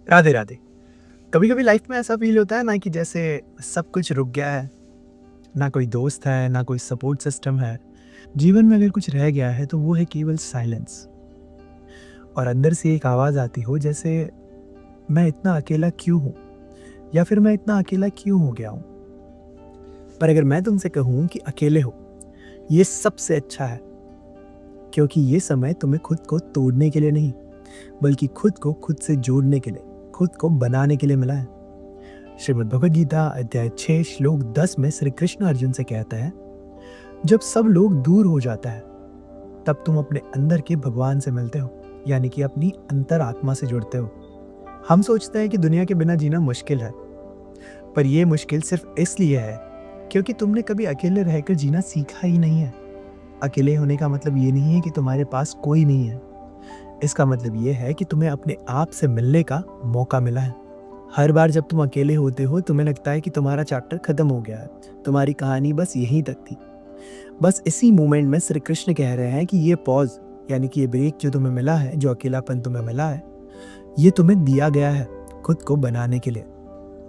राधे राधे। कभी कभी लाइफ में ऐसा फील होता है ना कि जैसे सब कुछ रुक गया है। ना कोई दोस्त है, ना कोई सपोर्ट सिस्टम है। जीवन में अगर कुछ रह गया है तो वो है केवल साइलेंस। और अंदर से एक आवाज़ आती हो जैसे, मैं इतना अकेला क्यों हूँ, या फिर मैं इतना अकेला क्यों हो गया हूँ। पर अगर मैं तुमसे कहूँ कि अकेले हो, ये सबसे अच्छा है। क्योंकि ये समय तुम्हें खुद को तोड़ने के लिए नहीं, बल्कि खुद को खुद से जोड़ने के लिए, खुद को बनाने के लिए मिला है। श्रीमद् भगवद गीता अध्याय 6 श्लोक 10 में श्री कृष्ण अर्जुन से कहता है, जब सब लोग दूर हो जाता है तब तुम अपने अंदर के भगवान से मिलते हो, यानी कि अपनी अंतर आत्मा से जुड़ते हो। हम सोचते हैं कि दुनिया के बिना जीना मुश्किल है, पर यह मुश्किल सिर्फ इसलिए है क्योंकि तुमने कभी अकेले रहकर जीना सीखा ही नहीं है। अकेले होने का मतलब ये नहीं है कि तुम्हारे पास कोई नहीं है। इसका मतलब ये है कि तुम्हें अपने आप से मिलने का मौका मिला है। हर बार जब तुम अकेले होते हो तुम्हें लगता है कि तुम्हारा चैप्टर खत्म हो गया है, तुम्हारी कहानी बस यहीं तक थी। बस इसी मोमेंट में श्री कृष्ण कह रहे हैं कि ये पॉज, यानी कि ये ब्रेक जो तुम्हें मिला है, जो अकेलापन तुम्हें मिला है, ये तुम्हें दिया गया है खुद को बनाने के लिए।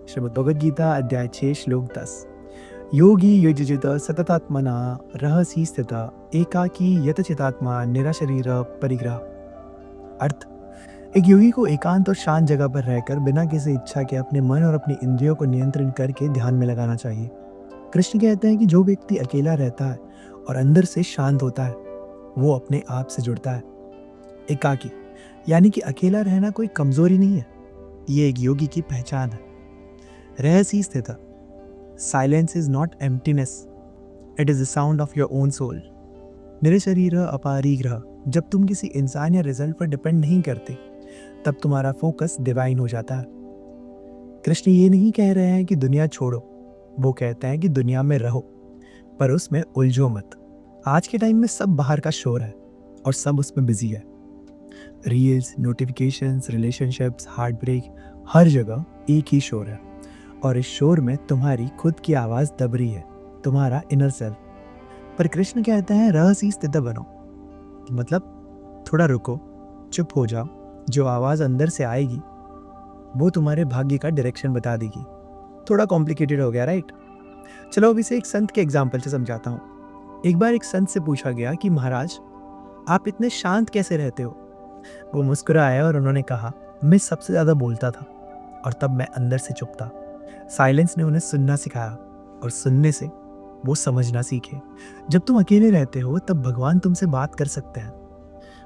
श्रीमद् भगवद गीता अध्याय 6 श्लोक 10। योगी युजित सततात्मना रहसी स्थित एकाकी यतचितात्मा निराशरीर परिग्रह। अर्थ, एक योगी को एकांत और शांत जगह पर रहकर बिना किसी इच्छा के अपने मन और अपनी इंद्रियों को नियंत्रण करके ध्यान में लगाना चाहिए। कृष्ण कहते हैं कि जो व्यक्ति अकेला रहता है और अंदर से शांत होता है, वो अपने आप से जुड़ता है। एकाकी यानी कि अकेला रहना कोई कमजोरी नहीं है, ये एक योगी की पहचान है। रहसी स्थित, silence is not emptiness, it is the sound of your own soul. निरशरीर अपरिग्रह, जब तुम किसी इंसान या रिजल्ट पर डिपेंड नहीं करते तब तुम्हारा फोकस डिवाइन हो जाता है। कृष्ण ये नहीं कह रहे हैं कि दुनिया छोड़ो, वो कहते हैं कि दुनिया में रहो, पर उसमें उलझो मत। आज के टाइम में सब बाहर का शोर है और सब उसमें बिजी है। Reels, notifications, relationships, heartbreak, हर जगह एक ही शोर है। और इस शोर में तुम्हारी खुद की आवाज़ दब रही है, तुम्हारा इनर सेल्फ। पर कृष्ण कहते हैं रहस्य स्थित बनो, मतलब थोड़ा रुको, चुप हो जाओ। जो आवाज़ अंदर से आएगी वो तुम्हारे भाग्य का डायरेक्शन बता देगी। थोड़ा कॉम्प्लिकेटेड हो गया, राइट? चलो अब इसे एक संत के एग्जाम्पल से समझाता हूँ। एक बार एक संत से पूछा गया कि महाराज, आप इतने शांत कैसे रहते हो? वो मुस्कुराए और उन्होंने कहा, मैं सबसे ज़्यादा बोलता था और तब मैं अंदर से चुप था। साइलेंस ने उन्हें सुनना सिखाया और सुनने से वो समझना सीखे। जब तुम अकेले रहते हो तब भगवान तुमसे बात कर सकते हैं,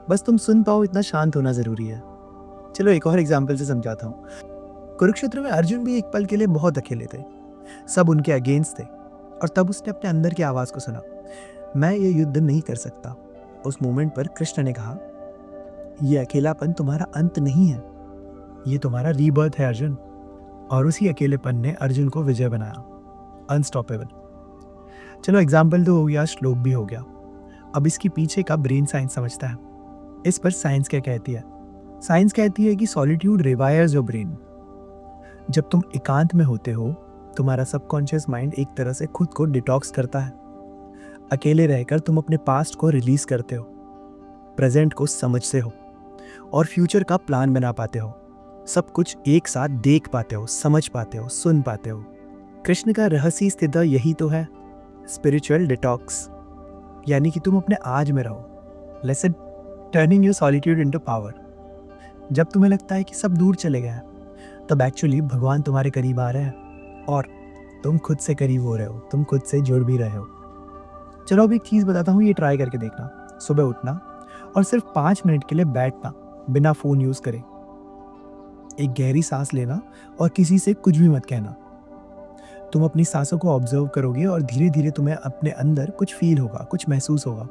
बस तुम सुन पाओ, इतना शांत होना ज़रूरी है। चलो एक और एग्जाम्पल से समझाता हूँ। कुरुक्षेत्र में अर्जुन भी एक पल के लिए बहुत अकेले थे, सब उनके अगेंस्ट थे, और तब उसने अपने अंदर की आवाज़ को सुना, मैं ये युद्ध नहीं कर सकता। उस मोमेंट पर कृष्ण ने कहा, ये अकेलापन तुम्हारा अंत नहीं है, ये तुम्हारा रीबर्थ है अर्जुन। और उसी अकेलेपन ने अर्जुन को विजय बनाया, अनस्टॉपेबल। चलो एग्जाम्पल तो हो गया, श्लोक भी हो गया। अब इसके पीछे का ब्रेन साइंस समझता है। इस पर साइंस क्या कहती है? साइंस कहती है कि सॉलिट्यूड रिवायर्स योर ब्रेन। जब तुम एकांत में होते हो, तुम्हारा सबकॉन्शियस माइंड एक तरह से खुद को डिटॉक्स करता है। अकेले रहकर तुम अपने पास्ट को रिलीज करते हो, प्रेजेंट को समझते हो और फ्यूचर का प्लान बना पाते हो। सब कुछ एक साथ देख पाते हो, समझ पाते हो, सुन पाते हो। कृष्ण का रहस्य स्थित यही तो है, स्पिरिचुअल डिटॉक्स, यानी कि तुम अपने आज में रहो। Lesson turning your solitude into power. जब तुम्हें लगता है कि सब दूर चले गए तब एक्चुअली भगवान तुम्हारे करीब आ रहे हैं और तुम खुद से करीब हो रहे हो, तुम खुद से जुड़ भी रहे हो। चलो अब एक चीज़ बताता हूँ, ये ट्राई करके देखना। सुबह उठना और सिर्फ 5 मिनट के लिए बैठना बिना फ़ोन यूज़ करे। एक गहरी सांस लेना और किसी से कुछ भी मत कहना। तुम अपनी सांसों को ऑब्जर्व करोगे और धीरे धीरे तुम्हें अपने अंदर कुछ फील होगा, कुछ महसूस होगा।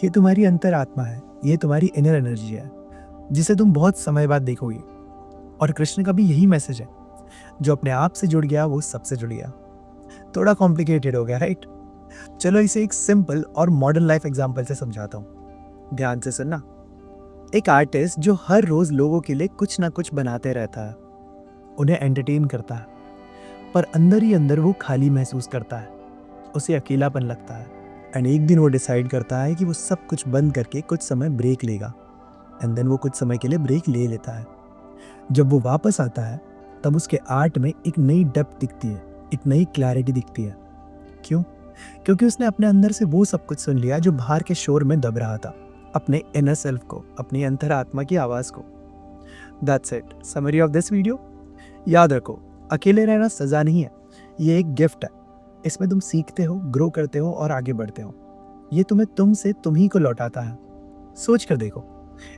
ये तुम्हारी अंतरात्मा है, ये तुम्हारी इनर एनर्जी है, जिसे तुम बहुत समय बाद देखोगे। और कृष्ण का भी यही मैसेज है, जो अपने आप से जुड़ गया वो सबसे जुड़ गया। थोड़ा कॉम्प्लिकेटेड हो गया, राइट? चलो इसे एक सिंपल और मॉडर्न लाइफ एग्जाम्पल से समझाता हूँ, ध्यान से सुनना। एक आर्टिस्ट जो हर रोज लोगों के लिए कुछ ना कुछ बनाते रहता है, उन्हें एंटरटेन करता है, पर अंदर ही अंदर वो खाली महसूस करता है, उसे अकेलापन लगता है। एंड एक दिन वो डिसाइड करता है कि वो सब कुछ बंद करके कुछ समय ब्रेक लेगा। एंड देन वो कुछ समय के लिए ब्रेक ले लेता है। जब वो वापस आता है तब उसके आर्ट में एक नई डेप्थ दिखती है, एक नई क्लैरिटी दिखती है। क्यों? क्योंकि उसने अपने अंदर से वो सब कुछ सुन लिया जो बाहर के शोर में दब रहा था, अपने इनर सेल्फ को, अपनी अंतरात्मा की आवाज को। That's it, summary of this video. याद रखो, अकेले रहना सजा नहीं है, ये एक गिफ्ट है। इसमें तुम सीखते हो, ग्रो करते हो और आगे बढ़ते हो। ये तुम्हें तुमसे तुम ही को लौटाता है। सोच कर देखो,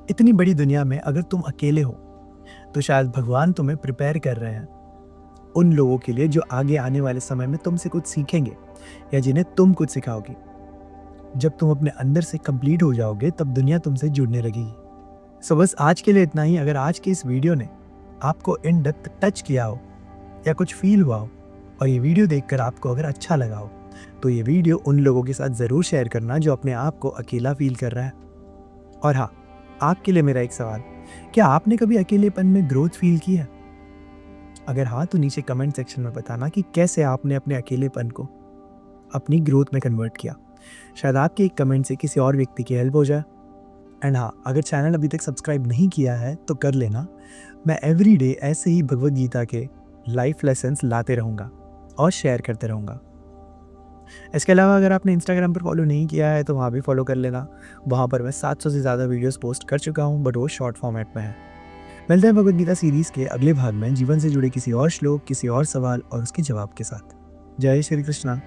इतनी बड़ी दुनिया में अगर तुम अकेले हो तो शायद भगवान तुम्हें प्रिपेयर कर रहे हैं उन लोगों के लिए जो आगे आने वाले समय में तुमसे कुछ सीखेंगे या जिन्हें तुम कुछ सिखाओगे। जब तुम अपने अंदर से कंप्लीट हो जाओगे तब दुनिया तुमसे जुड़ने लगेगी। सो बस आज के लिए इतना ही। अगर आज की इस वीडियो ने आपको इन डेप्थ टच किया हो या कुछ फील हुआ हो और ये वीडियो देखकर आपको अगर अच्छा लगा हो तो ये वीडियो उन लोगों के साथ ज़रूर शेयर करना जो अपने आप को अकेला फील कर रहा है। और हाँ, आपके लिए मेरा एक सवाल, क्या आपने कभी अकेलेपन में ग्रोथ फील की है? अगर हाँ तो नीचे कमेंट सेक्शन में बताना कि कैसे आपने अपने अकेलेपन को अपनी ग्रोथ में कन्वर्ट किया। शायद आपके एक कमेंट से किसी और व्यक्ति की हेल्प हो जाए। एंड हाँ, अगर चैनल अभी तक सब्सक्राइब नहीं किया है तो कर लेना। मैं एवरीडे ऐसे ही भगवद गीता के लाइफ लेसन्स लाते रहूँगा और शेयर करते रहूँगा। इसके अलावा अगर आपने इंस्टाग्राम पर फॉलो नहीं किया है तो वहाँ भी फॉलो कर लेना। वहाँ पर मैं 700 से ज़्यादा वीडियोस पोस्ट कर चुका हूँ, बट वो शॉर्ट फॉर्मेट में है। मिलते हैं भगवद गीता सीरीज़ के अगले भाग में जीवन से जुड़े किसी और श्लोक, किसी और सवाल और उसके जवाब के साथ। जय श्री कृष्णा।